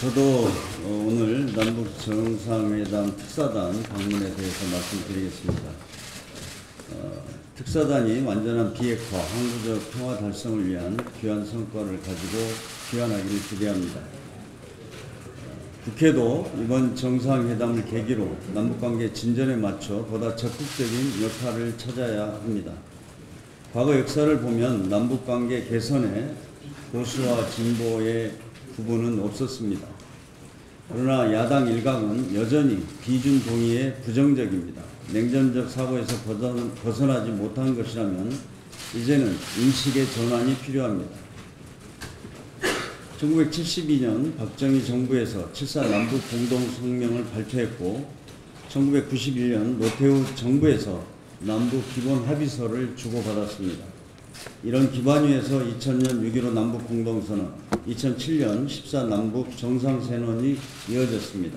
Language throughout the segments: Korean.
저도 오늘 남북 정상회담 특사단 방문에 대해서 말씀드리겠습니다. 특사단이 완전한 비핵화, 항구적 평화 달성을 위한 귀한 성과를 가지고 귀환하기를 기대합니다. 국회도 이번 정상회담을 계기로 남북관계 진전에 맞춰 보다 적극적인 역할을 찾아야 합니다. 과거 역사를 보면 남북관계 개선에 보수와 진보의 구분은 없었습니다. 그러나 야당 일각은 여전히 비준 동의에 부정적입니다. 냉전적 사고에서 벗어나지 못한 것이라면 이제는 인식의 전환이 필요합니다. 1972년 박정희 정부에서 7.4 남북 공동성명을 발표했고 1991년 노태우 정부에서 남북 기본 합의서를 주고받았습니다. 이런 기반 위에서 2000년 6.15 남북 공동선언, 2007년 14 남북 정상선언이 이어졌습니다.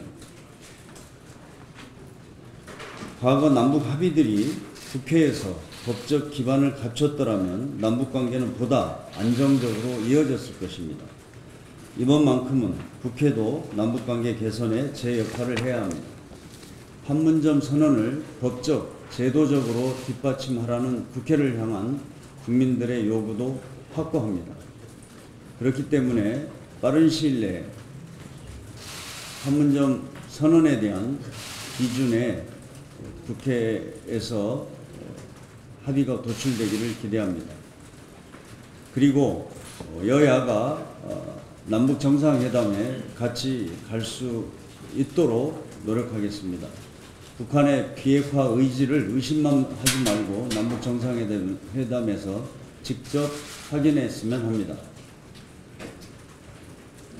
과거 남북 합의들이 국회에서 법적 기반을 갖췄더라면 남북관계는 보다 안정적으로 이어졌을 것입니다. 이번만큼은 국회도 남북관계 개선에 제 역할을 해야 합니다. 판문점 선언을 법적, 제도적으로 뒷받침하라는 국회를 향한 국민들의 요구도 확고합니다. 그렇기 때문에 빠른 시일 내에 판문점 선언에 대한 기준에 국회에서 합의가 도출되기를 기대합니다. 그리고 여야가 남북 정상회담에 같이 갈 수 있도록 노력하겠습니다. 북한의 비핵화 의지를 의심만 하지 말고 남북 정상회담에서 직접 확인했으면 합니다.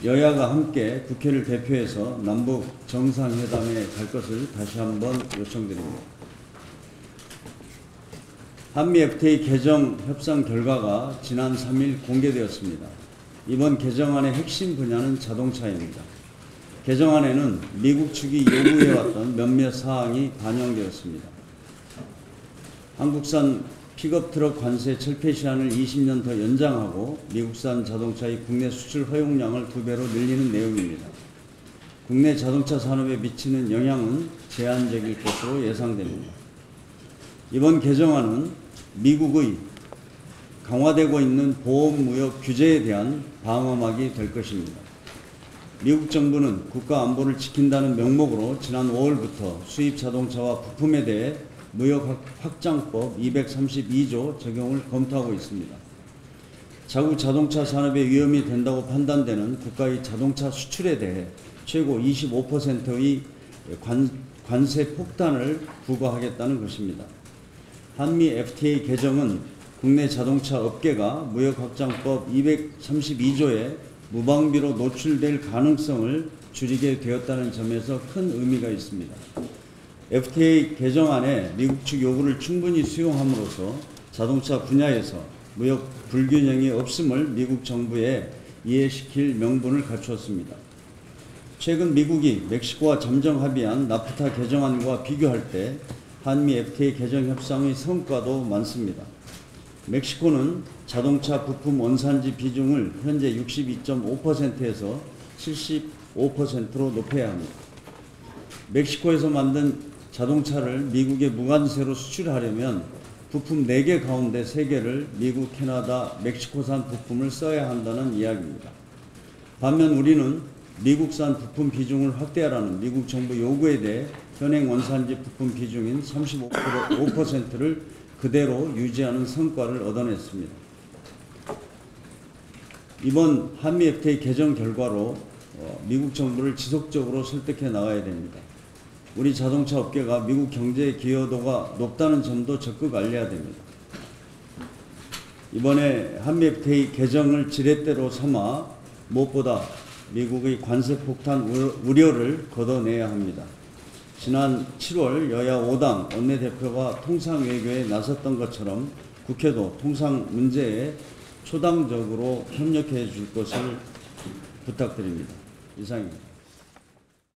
여야가 함께 국회를 대표해서 남북 정상회담에 갈 것을 다시 한번 요청드립니다. 한미 FTA 개정 협상 결과가 지난 3일 공개되었습니다. 이번 개정안의 핵심 분야는 자동차입니다. 개정안에는 미국 측이 요구해왔던 몇몇 사항이 반영되었습니다. 한국산 픽업트럭 관세 철폐 시한을 20년 더 연장하고 미국산 자동차의 국내 수출 허용량을 2배로 늘리는 내용입니다. 국내 자동차 산업에 미치는 영향은 제한적일 것으로 예상됩니다. 이번 개정안은 미국의 강화되고 있는 보호무역 규제에 대한 방어막이 될 것입니다. 미국 정부는 국가 안보를 지킨다는 명목으로 지난 5월부터 수입 자동차와 부품에 대해 무역 확장법 232조 적용을 검토하고 있습니다. 자국 자동차 산업에 위험이 된다고 판단되는 국가의 자동차 수출에 대해 최고 25%의 관세 폭탄을 부과하겠다는 것입니다. 한미 FTA 개정은 국내 자동차 업계가 무역 확장법 232조에 무방비로 노출될 가능성을 줄이게 되었다는 점에서 큰 의미가 있습니다. FTA 개정안에 미국 측 요구를 충분히 수용함으로써 자동차 분야에서 무역 불균형이 없음을 미국 정부에 이해시킬 명분을 갖추었습니다. 최근 미국이 멕시코와 잠정 합의한 나프타 개정안과 비교할 때 한미 FTA 개정 협상의 성과도 많습니다. 멕시코는 자동차 부품 원산지 비중을 현재 62.5%에서 75%로 높여야 합니다. 멕시코에서 만든 자동차를 미국에 무관세로 수출하려면 부품 4개 가운데 3개를 미국, 캐나다, 멕시코산 부품을 써야 한다는 이야기입니다. 반면 우리는 미국산 부품 비중을 확대하라는 미국 정부 요구에 대해 현행 원산지 부품 비중인 35%를 그대로 유지하는 성과를 얻어냈습니다. 이번 한미 FTA 개정 결과로 미국 정부를 지속적으로 설득해 나가야 됩니다. 우리 자동차 업계가 미국 경제의 기여도가 높다는 점도 적극 알려야 됩니다. 이번에 한미 FTA 개정을 지렛대로 삼아 무엇보다 미국의 관세 폭탄 우려를 걷어내야 합니다. 지난 7월 여야 5당 원내대표가 통상외교에 나섰던 것처럼 국회도 통상 문제에 초당적으로 협력해 줄 것을 부탁드립니다. 이상입니다.